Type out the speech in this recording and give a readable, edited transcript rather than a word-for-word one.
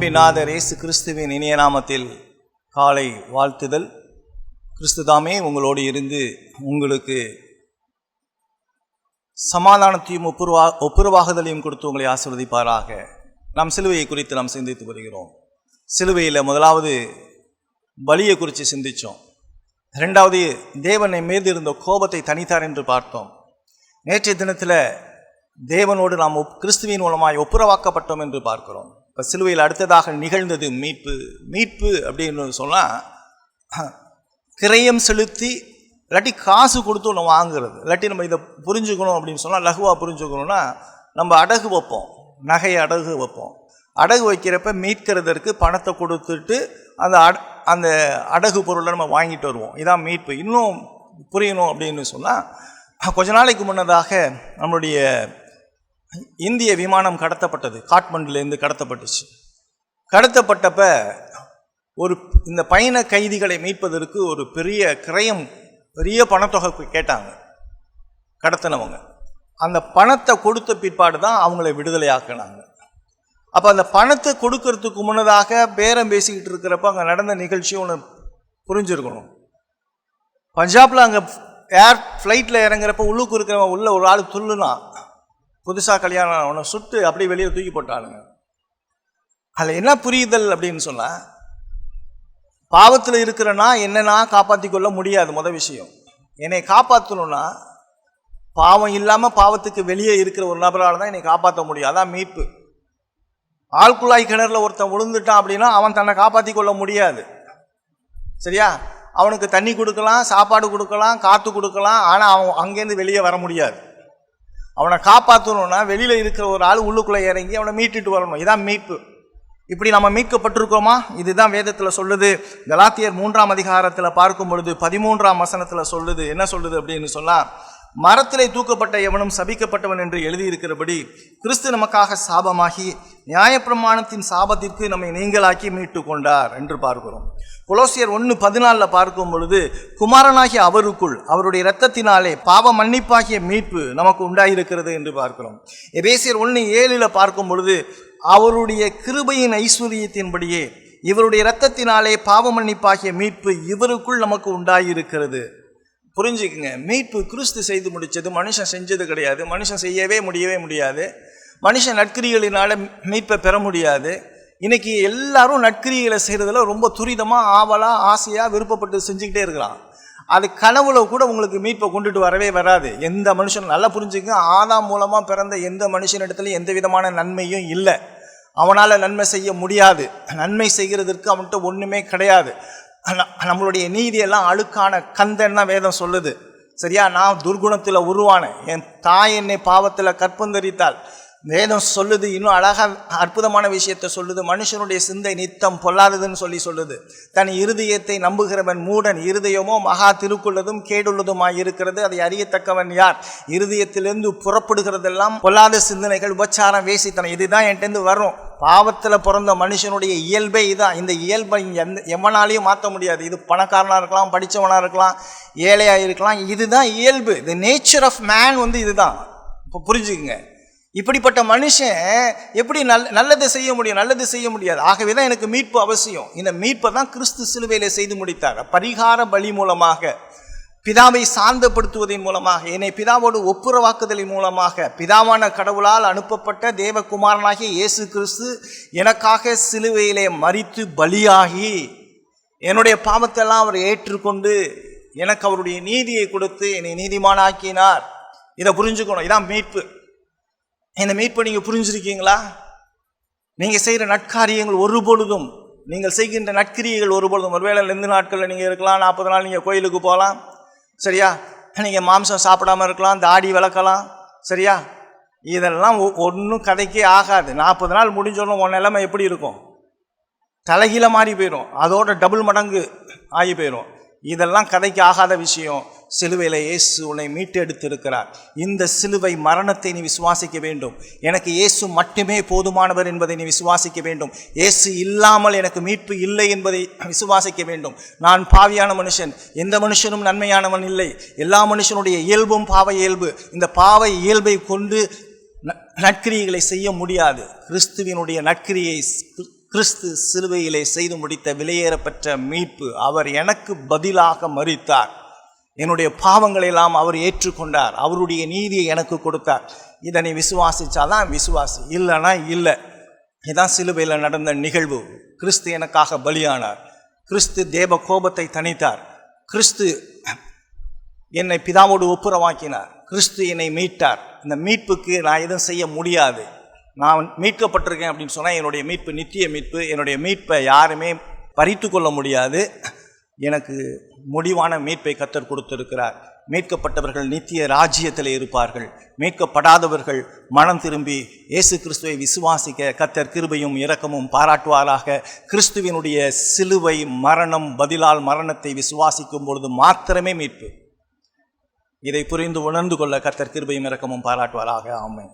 அன்பின் நாதர் இயேசு கிறிஸ்துவின் இனிய நாமத்தில் காலை வாழ்த்துதல். கிறிஸ்து தாமே உங்களோடு இருந்து உங்களுக்கு சமாதானத்தையும் ஒப்புரவாகுதலையும் கொடுத்து உங்களை ஆசீர்வதிப்பாராக. நாம் சிலுவையை குறித்து நாம் சிந்தித்து வருகிறோம். சிலுவையில் முதலாவது பலியை குறித்து சிந்தித்தோம். ரெண்டாவது தேவனை மீது இருந்த கோபத்தை தனித்தார் என்று பார்த்தோம். நேற்றைய தினத்தில் தேவனோடு நாம் கிறிஸ்துவின் மூலமாய் ஒப்புரவாக்கப்பட்டோம் என்று பார்க்கிறோம். இப்போ சிலுவையில் அடுத்ததாக நிகழ்ந்தது மீட்பு அப்படின்னு சொன்னால் கிரயம் செலுத்தி இல்லாட்டி காசு கொடுத்து ஒன்று வாங்குறது. இல்லாட்டி நம்ம இதை புரிஞ்சுக்கணும் அப்படின்னு சொன்னால் லகுவாக புரிஞ்சுக்கணும்னா நம்ம அடகு வைப்போம், நகையை அடகு வைப்போம். அடகு வைக்கிறப்ப மீட்கிறதற்கு பணத்தை கொடுத்துட்டு அந்த அடகு பொருளை நம்ம வாங்கிட்டு வருவோம். இதான் மீட்பு. இன்னும் புரியணும் அப்படின்னு சொன்னால் கொஞ்ச நாளைக்கு முன்னதாக நம்மளுடைய இந்திய விமானம் கடத்தப்பட்டது. காட்மண்டுலேருந்து கடத்தப்பட்டுச்சு. கடத்தப்பட்டப்ப இந்த பயண கைதிகளை மீட்பதற்கு ஒரு பெரிய பணத்தொகை கேட்டாங்க கடத்தினவங்க. அந்த பணத்தை கொடுத்த பிற்பாடு தான் அவங்கள விடுதலை ஆக்கினாங்க. அப்போ அந்த பணத்தை கொடுக்கறதுக்கு முன்னதாக பேரம் பேசிக்கிட்டு இருக்கிறப்ப அங்கே நடந்த நிகழ்ச்சி ஒன்று புரிஞ்சிருக்கணும். பஞ்சாபில் அங்கே ஃப்ளைட்டில் இறங்குறப்ப உள்ளுக்கு இருக்கிறவங்க உள்ள ஒரு ஆள் துள்ளுனா, புதுசாக கல்யாணம் அவனை சுட்டு அப்படியே வெளியே தூக்கி போட்டாளுங்க. அதில் என்ன புரியுதல் அப்படின்னு சொன்னால், பாவத்தில் இருக்கிறனா என்னன்னா காப்பாற்றி கொள்ள முடியாது. முதல் விஷயம், என்னை காப்பாற்றணும்னா பாவம் இல்லாமல் பாவத்துக்கு வெளியே இருக்கிற ஒரு நபரால் தான் என்னை காப்பாற்ற முடியும். அதான் மீட்பு. ஆழ்குழாய் கிணறுல ஒருத்தன் விழுந்துட்டான் அப்படின்னா அவன் தன்னை காப்பாற்றி கொள்ள முடியாது. சரியா? அவனுக்கு தண்ணி கொடுக்கலாம், சாப்பாடு கொடுக்கலாம், காற்று கொடுக்கலாம், ஆனால் அவன் அங்கேருந்து வெளியே வர முடியாது. அவனை காப்பாற்றணும்னா வெளியில் இருக்கிற ஒரு ஆள் உள்ளுக்குள்ளே இறங்கி அவனை மீட்டுட்டு வரணும். இதான் மீட்பு. இப்படி நம்ம மீட்கப்பட்டிருக்கோமா? இதுதான் வேதத்தில் சொல்லுது. கலாத்தியர் 3ஆம் அதிகாரத்தில் பார்க்கும் பொழுது 13ஆம் வசனத்தில் சொல்லுது. என்ன சொல்லுது அப்படின்னு சொன்னால், மரத்திலே தூக்கப்பட்ட எவனும் சபிக்கப்பட்டவன் என்று எழுதியிருக்கிறபடி கிறிஸ்து நமக்காக சாபமாகி நியாயப்பிரமாணத்தின் சாபத்திற்கு நம்மை நீங்களாக்கி மீட்டு கொண்டார் என்று பார்க்கிறோம். கொலோசியர் 1:14 பார்க்கும் பொழுது குமாரனாகிய அவருக்குள் அவருடைய இரத்தத்தினாலே பாவ மன்னிப்பாகிய மீட்பு நமக்கு உண்டாயிருக்கிறது என்று பார்க்கிறோம். எபேசியர் 1:7 பார்க்கும் பொழுது அவருடைய கிருபையின் ஐஸ்வர்யத்தின்படியே இவருடைய இரத்தத்தினாலே பாவ மன்னிப்பாகிய மீட்பு இவருக்குள் நமக்கு உண்டாயிருக்கிறது. புரிஞ்சுக்குங்க, மீட்பு கிறிஸ்து செய்து முடித்தது, மனுஷன் செஞ்சது கிடையாது. மனுஷன் செய்யவே முடியாது. மனுஷன் நற்கிரிகளினால மீட்பை பெற முடியாது. இன்னைக்கு எல்லாரும் நற்கிரிகளை செய்கிறதுல ரொம்ப துரிதமாக ஆவலாக ஆசையாக விருப்பப்பட்டு செஞ்சுக்கிட்டே இருக்கிறான். அது கனவுல கூட உங்களுக்கு மீட்பை கொண்டுட்டு வரவே வராது. எந்த மனுஷன் நல்லா புரிஞ்சுக்க, ஆதாம் மூலமாக பிறந்த எந்த மனுஷனிடத்துலையும் எந்த விதமான நன்மையும் இல்லை. அவனால் நன்மை செய்ய முடியாது. நன்மை செய்கிறதுக்கு அவன்கிட்ட ஒன்றுமே கிடையாது. நம்மளுடைய நீதியெல்லாம் அழுக்கான கந்தன் தான் வேதம் சொல்லுது. சரியா? நான் துர்குணத்தில் உருவானேன், என் தாய் என்னை பாவத்தில் கற்பந்தரித்தாள். வேதம் சொல்லுது. இன்னும் அழகாக அற்புதமான விஷயத்தை சொல்லுது. மனுஷனுடைய சிந்தை நித்தம் பொல்லாததுன்னு சொல்லுது. தன் இருதயத்தை நம்புகிறவன் மூடன், இருதயமோ மகா திருக்குள்ளதும் கேடுள்ளதுமாய் இருக்கிறது, அதை அறியத்தக்கவன் யார்? இருதயத்திலிருந்து புறப்படுகிறதெல்லாம் பொல்லாத சிந்தனைகள், உபச்சாரம், வேசித்தனம், இதுதான் என்கிட்ட வரும். பாவத்தில் பிறந்த மனுஷனுடைய இயல்பே இதான். இந்த இயல்பை எவனாலையும் மாற்ற முடியாது. இது பணக்காரனாக இருக்கலாம், படித்தவனாக இருக்கலாம், ஏழையாக இருக்கலாம். இதுதான் இயல்பு. தி நேச்சர் ஆஃப் மேன் இதுதான். இப்போ புரிஞ்சுக்குங்க. இப்படிப்பட்ட மனுஷன் எப்படி நல்லதை செய்ய முடியும்? நல்லது செய்ய முடியாது. ஆகவே தான் எனக்கு மீட்பு அவசியம். இந்த மீட்பை தான் கிறிஸ்து சிலுவையிலே செய்து முடித்தார். பரிகார பலி மூலமாக, பிதாவை சாந்தப்படுத்துவதன் மூலமாக, என்னை பிதாவோடு ஒப்புரவாக்குதலின் மூலமாக, பிதாவான கடவுளால் அனுப்பப்பட்ட தேவகுமாரனாகிய இயேசு கிறிஸ்து எனக்காக சிலுவையிலே மரித்து பலியாகி என்னுடைய பாவத்தெல்லாம் அவர் ஏற்றுக்கொண்டு எனக்கு அவருடைய நீதியை கொடுத்து என்னை நீதிமானாக்கினார். இதை புரிஞ்சுக்கணும். இதான் மீட்பு. இந்த மீட்பை நீங்கள் புரிஞ்சிருக்கீங்களா? நீங்கள் செய்கிற நற்காரியங்கள் ஒருபொழுதும், நீங்கள் செய்கின்ற நற்கிரியைகள் ஒருபொழுதும், ஒருவேளை 2 நாட்களில் நீங்கள் இருக்கலாம், 40 நாள் நீங்கள் கோயிலுக்கு போகலாம். சரியா? நீங்கள் மாம்சம் சாப்பிடாமல் இருக்கலாம், தாடி வளர்க்கலாம். சரியா? இதெல்லாம் ஒன்றும் கதைக்கே ஆகாது. 40 நாள் முடிஞ்சோன்னு உன் நிலைமை எப்படி இருக்கும்? தலைகீழ மாறி போயிடும். அதோட டபுள் மடங்கு ஆகி போயிடும். இதெல்லாம் கதைக்கு ஆகாத விஷயம். சிலுவையில் இயேசு உன்னை மீட்டு எடுத்திருக்கிறார். இந்த சிலுவை மரணத்தை நீ விசுவாசிக்க வேண்டும். எனக்கு இயேசு மட்டுமே போதுமானவர் என்பதை நீ விசுவாசிக்க வேண்டும். இயேசு இல்லாமல் எனக்கு மீட்பு இல்லை என்பதை விசுவாசிக்க வேண்டும். நான் பாவியான மனுஷன், எந்த மனுஷனும் நன்மையானவன் இல்லை. எல்லா மனுஷனுடைய இயல்பும் பாவ இயல்பு. இந்த பாவ இயல்பை கொண்டு நற்கிரியைகளை செய்ய முடியாது. கிறிஸ்துவினுடைய நற்கிரியை கிறிஸ்து சிலுவையிலே செய்து முடித்த விலையேறப்பெற்ற மீட்பு. அவர் எனக்கு பதிலாக மரித்தார். என்னுடைய பாவங்களை எல்லாம் அவர் ஏற்றுக்கொண்டார். அவருடைய நீதியை எனக்கு கொடுத்தார். இதனை விசுவாசிச்சாதான் விசுவாசி, இல்லைன்னா இல்லை. இதுதான் சிலுவையில் நடந்த நிகழ்வு. கிறிஸ்து எனக்காக பலியானார். கிறிஸ்து தேவ கோபத்தை தணித்தார். கிறிஸ்து என்னை பிதாவோடு ஒப்புரவாக்கினார். கிறிஸ்து என்னை மீட்டார். இந்த மீட்புக்கு நான் எதுவும் செய்ய முடியாது. நான் மீட்கப்பட்டிருக்கேன் அப்படின்னு சொன்னால் என்னுடைய மீட்பு நித்திய மீட்பு. என்னுடைய மீட்பை யாருமே பறித்து கொள்ள முடியாது. எனக்கு முடிவான மீட்பை கர்த்தர் கொடுத்திருக்கிறார். மீட்கப்பட்டவர்கள் நித்திய ராஜ்யத்தில் இருப்பார்கள். மீட்கப்படாதவர்கள் மனம் திரும்பி இயேசு கிறிஸ்துவை விசுவாசிக்க கர்த்தர் கிருபையும் இரக்கமும் பாராட்டுவாராக. கிறிஸ்துவினுடைய சிலுவை மரணம் பதிலால் மரணத்தை விசுவாசிக்கும் பொழுது மாத்திரமே மீட்பு. இதை புரிந்து உணர்ந்து கொள்ள கர்த்தர் கிருபையும் இரக்கமும் பாராட்டுவாராக. ஆமென்.